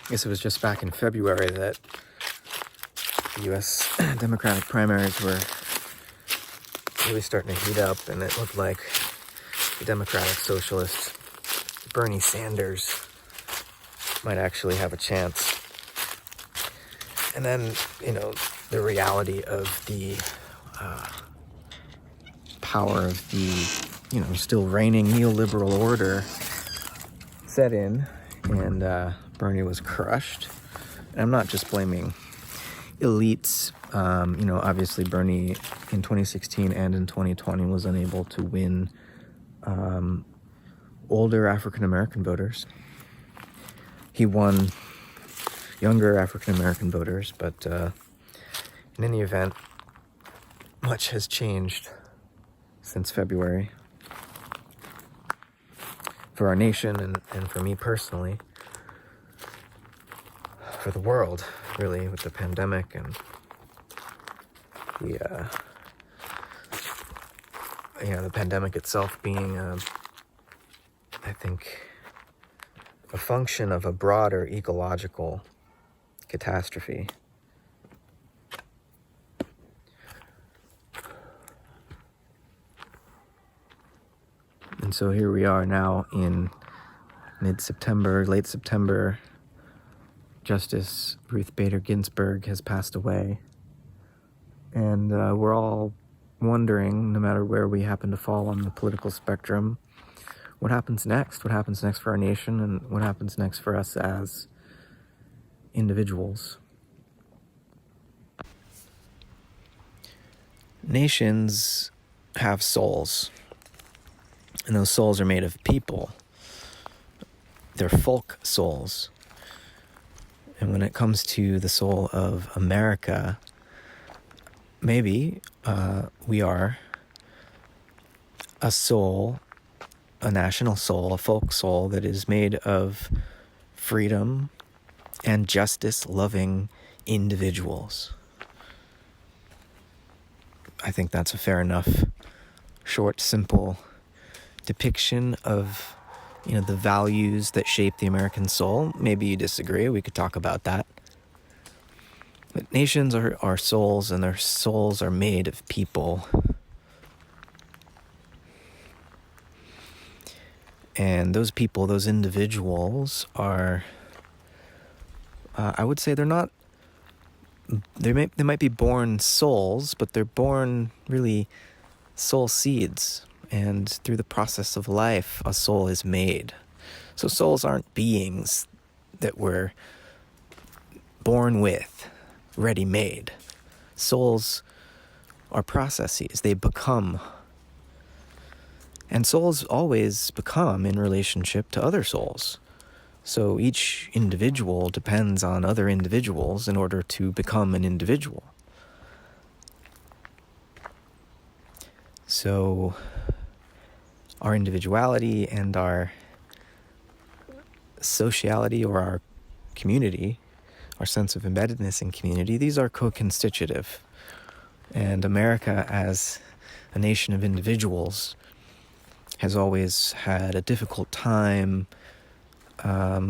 guess it was just back in February that the U.S. Democratic primaries were really starting to heat up, and it looked like the Democratic Socialist Bernie Sanders might actually have a chance. And then, the reality of the power of the, still reigning neoliberal order set in, and Bernie was crushed. And I'm not just blaming elites. Obviously Bernie in 2016 and in 2020 was unable to win older African-American voters. He won younger African-American voters, but in any event, much has changed since February for our nation and for me personally, for the world, really, with the pandemic and the pandemic itself being, I think, a function of a broader ecological catastrophe. And so here we are now in mid-September, late September. Justice Ruth Bader Ginsburg has passed away. And we're all wondering, no matter where we happen to fall on the political spectrum, what happens next? What happens next for our nation, and what happens next for us as individuals? Nations have souls, and those souls are made of people. They're folk souls. And when it comes to the soul of America, maybe we are a soul, a national soul, a folk soul that is made of freedom and justice-loving individuals. I think that's a fair enough, short, simple depiction of, the values that shape the American soul. Maybe you disagree. We could talk about that. But nations are souls, and their souls are made of people. And those people, those individuals are, I would say they might be born souls, but they're born really soul seeds. And through the process of life, a soul is made. So souls aren't beings that we're born with, ready-made. Souls are processes. They become. And souls always become in relationship to other souls. So each individual depends on other individuals in order to become an individual. So our individuality and our sociality, or our community, our sense of embeddedness in community, these are co-constitutive. And America, as a nation of individuals, has always had a difficult time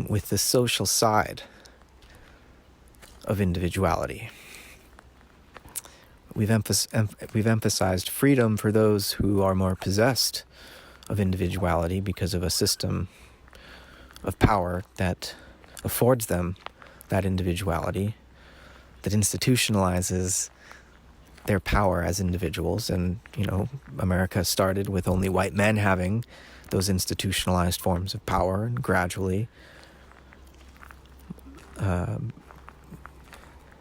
with the social side of individuality. We've emphasized freedom for those who are more possessed of individuality because of a system of power that affords them that individuality, that institutionalizes their power as individuals. And, America started with only white men having those institutionalized forms of power, and gradually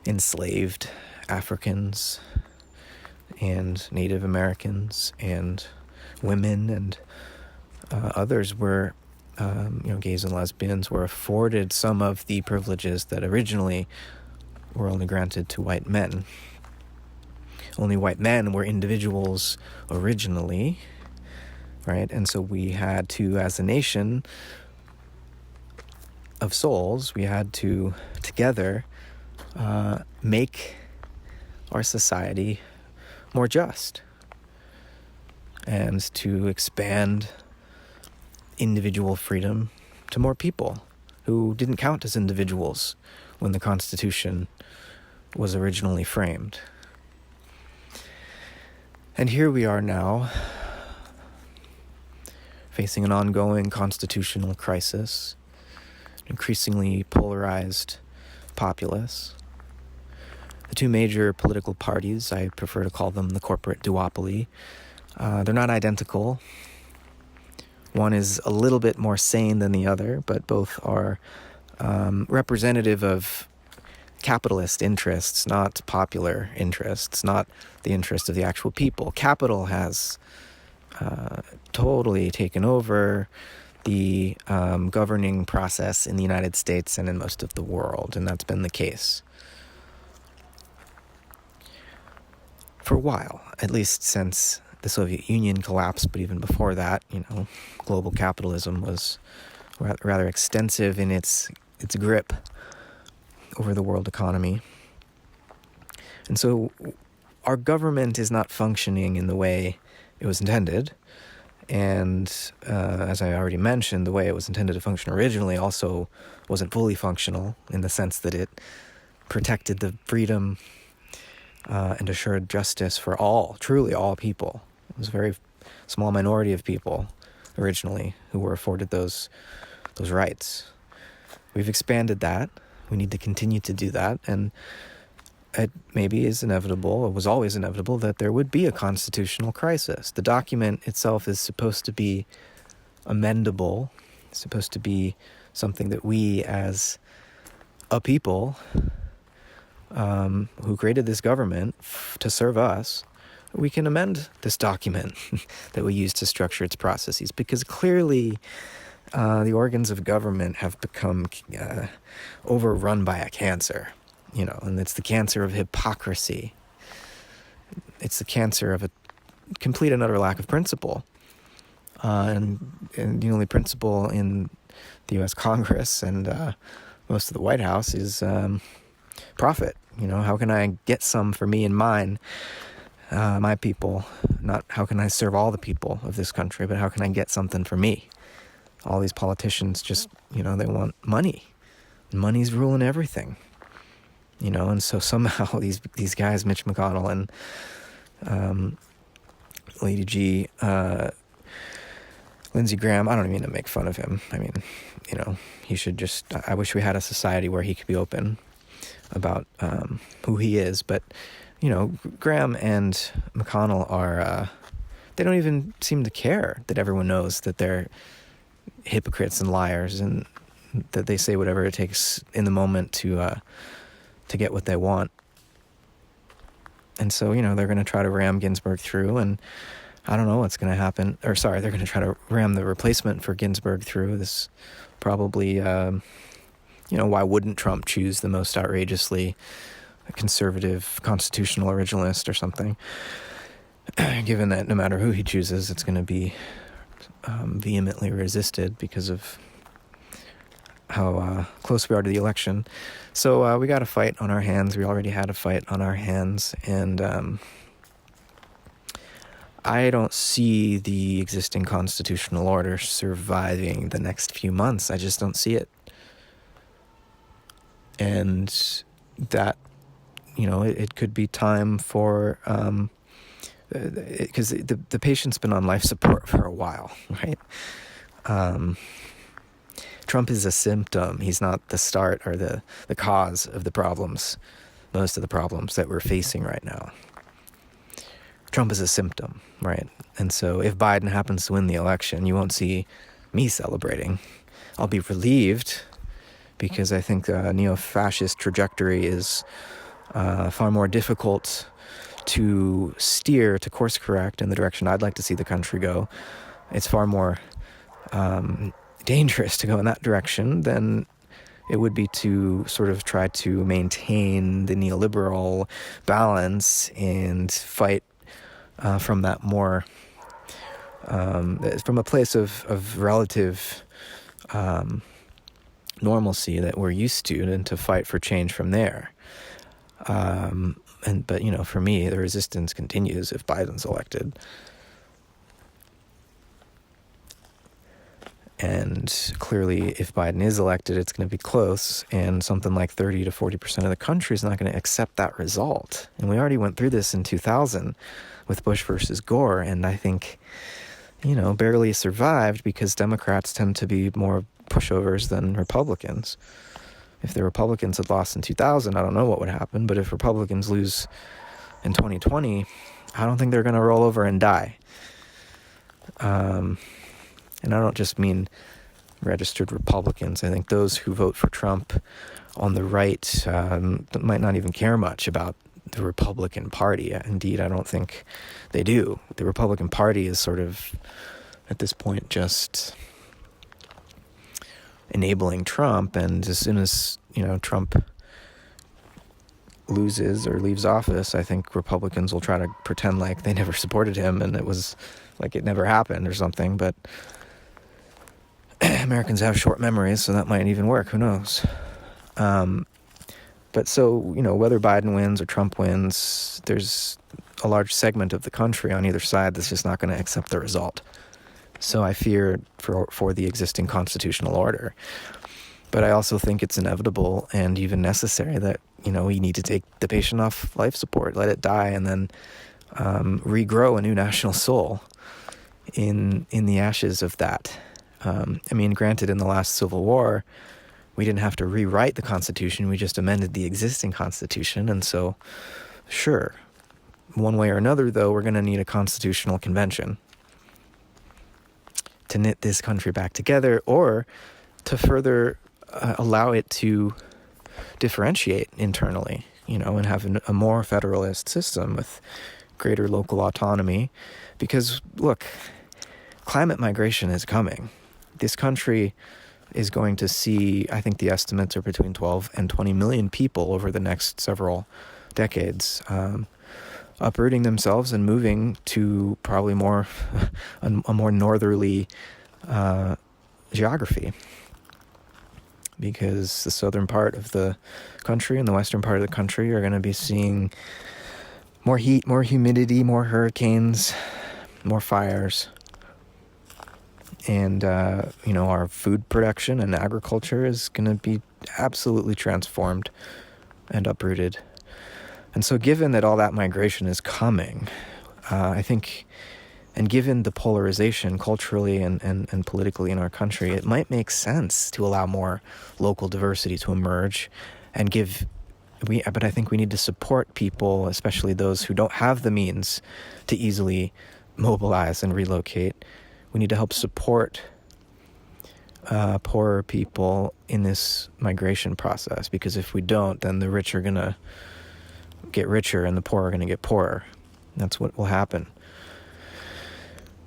enslaved Africans and Native Americans and women and others were, gays and lesbians were afforded some of the privileges that originally were only granted to white men. Only white men were individuals originally, right? And so we had to, as a nation of souls, we had to together make our society more just and to expand individual freedom to more people who didn't count as individuals when the Constitution was originally framed. And here we are now, facing an ongoing constitutional crisis, increasingly polarized populace. The two major political parties, I prefer to call them the corporate duopoly, they're not identical. One is a little bit more sane than the other, but both are representative of capitalist interests, not popular interests, not the interest of the actual people. Capital has totally taken over the governing process in the United States and in most of the world, and that's been the case for a while, at least since the Soviet Union collapsed. But even before that, global capitalism was rather extensive in its grip over the world economy. And so our government is not functioning in the way it was intended. And as I already mentioned, the way it was intended to function originally also wasn't fully functional, in the sense that it protected the freedom and assured justice for truly all people. It was a very small minority of people originally who were afforded those rights. We've expanded that. We need to continue to do that, and it maybe is inevitable, it was always inevitable, that there would be a constitutional crisis. The document itself is supposed to be amendable, supposed to be something that we as a people who created this government to serve us, we can amend this document that we use to structure its processes, because clearly the organs of government have become overrun by a cancer, and it's the cancer of hypocrisy. It's the cancer of a complete and utter lack of principle. And the only principle in the U.S. Congress and most of the White House is profit. How can I get some for me and mine, my people? Not how can I serve all the people of this country, but how can I get something for me? All these politicians just, they want money. Money's ruling everything. And so somehow these guys, Mitch McConnell and Lady G, Lindsey Graham, I don't mean to make fun of him. I mean, he should just, I wish we had a society where he could be open about who he is. But, Graham and McConnell are, they don't even seem to care that everyone knows that they're hypocrites and liars, and that they say whatever it takes in the moment to get what they want. And so, they're going to try to ram Ginsburg through, and I don't know what's going to happen. They're going to try to ram the replacement for Ginsburg through. This probably, why wouldn't Trump choose the most outrageously conservative constitutional originalist or something? Given that no matter who he chooses, it's going to be vehemently resisted because of how close we are to the election. So we got a fight on our hands. We already had a fight on our hands, and I don't see the existing constitutional order surviving the next few months. I just don't see it. And that, it could be time for, because the patient's been on life support for a while, right? Trump is a symptom. He's not the start or the cause of the problems, most of the problems that we're facing right now. Trump is a symptom, right? And so if Biden happens to win the election, you won't see me celebrating. I'll be relieved, because I think the neo-fascist trajectory is far more difficult to steer, to course correct in the direction I'd like to see the country go. It's far more dangerous to go in that direction than it would be to sort of try to maintain the neoliberal balance and fight from that more, from a place of relative normalcy that we're used to, and to fight for change from there. But for me, the resistance continues if Biden's elected. And clearly, if Biden is elected, it's going to be close, and something like 30 to 40% of the country is not going to accept that result. And we already went through this in 2000 with Bush versus Gore, and I think, barely survived because Democrats tend to be more pushovers than Republicans. If the Republicans had lost in 2000, I don't know what would happen, but if Republicans lose in 2020, I don't think they're going to roll over and die. And I don't just mean registered Republicans. I think those who vote for Trump on the right might not even care much about the Republican Party. Indeed, I don't think they do. The Republican Party is sort of, at this point, just enabling Trump. And as soon as, Trump loses or leaves office, I think Republicans will try to pretend like they never supported him and it was like it never happened or something. But Americans have short memories, so that might even work. Who knows? But so, whether Biden wins or Trump wins, there's a large segment of the country on either side that's just not going to accept the result. So I fear for the existing constitutional order. But I also think it's inevitable and even necessary that, we need to take the patient off life support, let it die, and then regrow a new national soul in the ashes of that. Granted, in the last Civil War, we didn't have to rewrite the Constitution. We just amended the existing Constitution. And so, sure, one way or another, though, we're going to need a constitutional convention to knit this country back together, or to further allow it to differentiate internally, and have a more federalist system with greater local autonomy. Because, look, climate migration is coming. This country is going to see, I think the estimates are between 12 and 20 million people over the next several decades, uprooting themselves and moving to probably a more northerly geography. Because the southern part of the country and the western part of the country are going to be seeing more heat, more humidity, more hurricanes, more fires. And, our food production and agriculture is going to be absolutely transformed and uprooted. And so given that all that migration is coming, I think, and given the polarization culturally and politically in our country, it might make sense to allow more local diversity to emerge and but I think we need to support people, especially those who don't have the means to easily mobilize and relocate. We need to help support poorer people in this migration process, because if we don't, then the rich are going to get richer and the poor are going to get poorer. That's what will happen.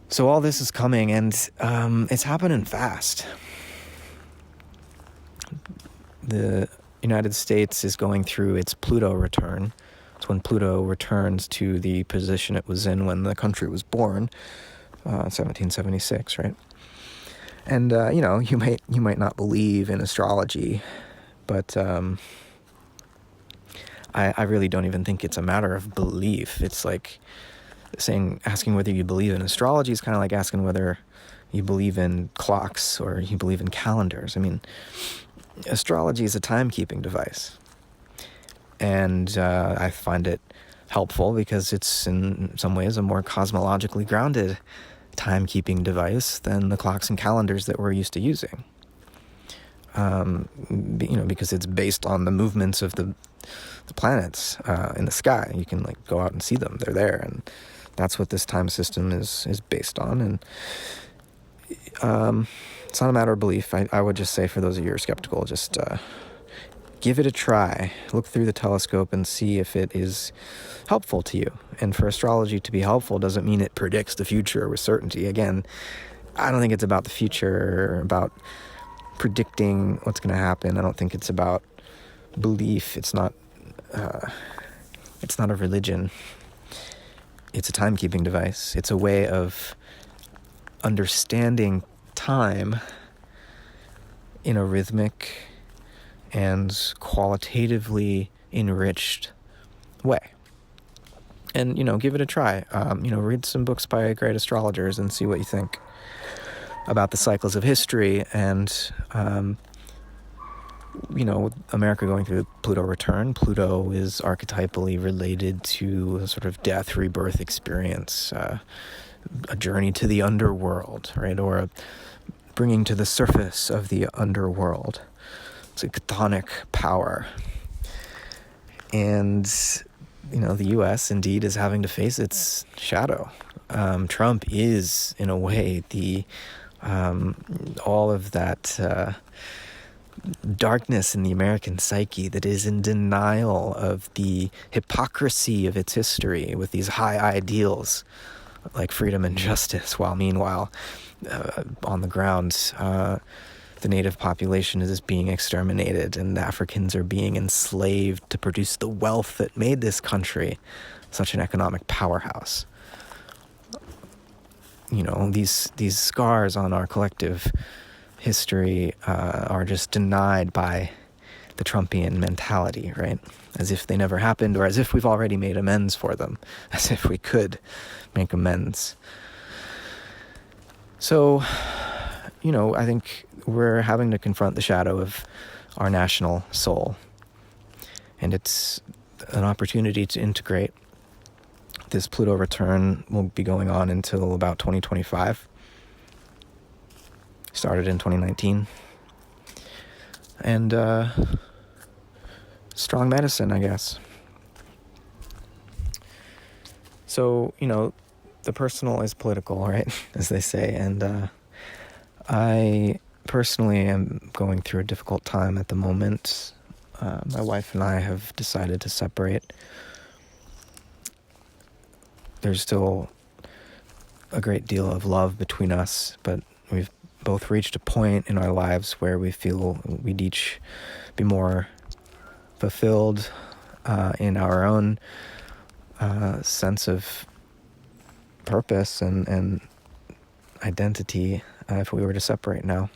So all this is coming, and it's happening fast. The United States is going through its Pluto return. It's when Pluto returns to the position it was in when the country was born. 1776, right? And you might not believe in astrology, but I really don't even think it's a matter of belief. It's like asking whether you believe in astrology is kind of like asking whether you believe in clocks or you believe in calendars. Astrology is a timekeeping device, and I find it helpful because it's in some ways a more cosmologically grounded timekeeping device than the clocks and calendars that we're used to using. Because it's based on the movements of the planets in the sky. You can go out and see them; they're there, and that's what this time system is based on. And it's not a matter of belief. I would just say, for those of you who are skeptical, just give it a try. Look through the telescope and see if it is helpful to you. And for astrology to be helpful doesn't mean it predicts the future with certainty. Again, I don't think it's about the future, or about predicting what's going to happen. I don't think it's about belief. It's not a religion. It's a timekeeping device. It's a way of understanding time in a rhythmic and qualitatively enriched way. And, give it a try. Read some books by great astrologers and see what you think. about the cycles of history, and America going through the Pluto return. Pluto is archetypally related to a sort of death, rebirth experience, a journey to the underworld, right? Or a bringing to the surface of the underworld. It's a chthonic power. And, the U.S. indeed is having to face its shadow. Trump is, in a way, all of that darkness in the American psyche that is in denial of the hypocrisy of its history with these high ideals like freedom and justice, while meanwhile on the ground the native population is being exterminated and Africans are being enslaved to produce the wealth that made this country such an economic powerhouse. These scars on our collective history are just denied by the Trumpian mentality, right? As if they never happened, or as if we've already made amends for them, as if we could make amends. So, I think we're having to confront the shadow of our national soul. And it's an opportunity to integrate. This Pluto return will be going on until about 2025. Started in 2019. And strong medicine, I guess. So, the personal is political, right? As they say. And I personally am going through a difficult time at the moment. My wife and I have decided to separate. There's still a great deal of love between us, but we've both reached a point in our lives where we feel we'd each be more fulfilled in our own sense of purpose and identity if we were to separate now.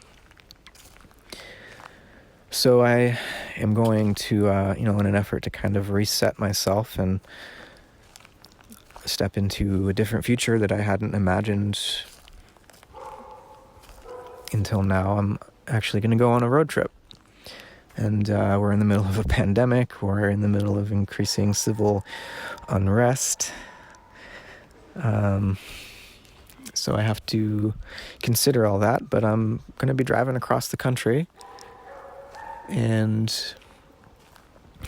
So I am going to, in an effort to kind of reset myself and step into a different future that I hadn't imagined until now, I'm actually going to go on a road trip. And we're in the middle of a pandemic. We're in the middle of increasing civil unrest. So I have to consider all that. But I'm going to be driving across the country. And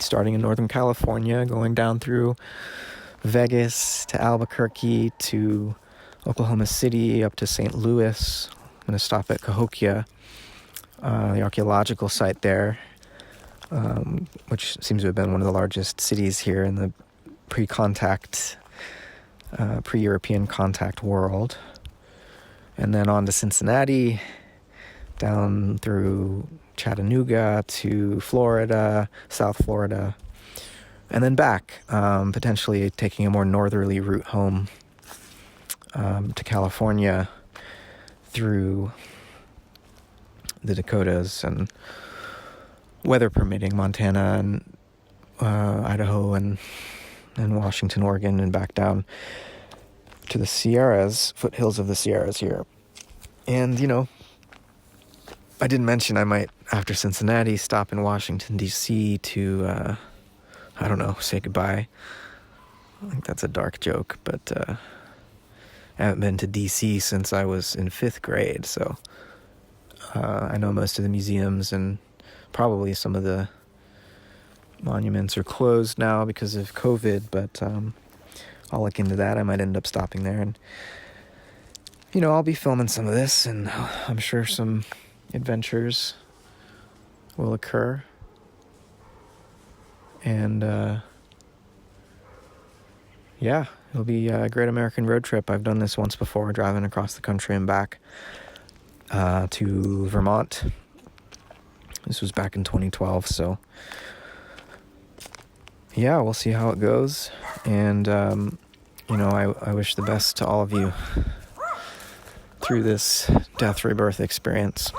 starting in Northern California, going down through Vegas to Albuquerque to Oklahoma City up to St. Louis. I'm going to stop at Cahokia, the archaeological site there, which seems to have been one of the largest cities here in the pre-European contact world. And then on to Cincinnati, down through Chattanooga to Florida, South Florida, and then back, potentially taking a more northerly route home to California through the Dakotas and, weather permitting, Montana and Idaho and Washington, Oregon, and back down to the Sierras, foothills of the Sierras here. And, I didn't mention I might, after Cincinnati, stop in Washington, D.C. to, say goodbye. I think that's a dark joke, but I haven't been to D.C. since I was in 5th grade, so I know most of the museums and probably some of the monuments are closed now because of COVID, but I'll look into that. I might end up stopping there, and I'll be filming some of this, and I'm sure some adventures will occur. And it'll be a great American road trip. I've done this once before, driving across the country and back to Vermont. This was back in 2012, so yeah, we'll see how it goes. And I wish the best to all of you through this death rebirth experience.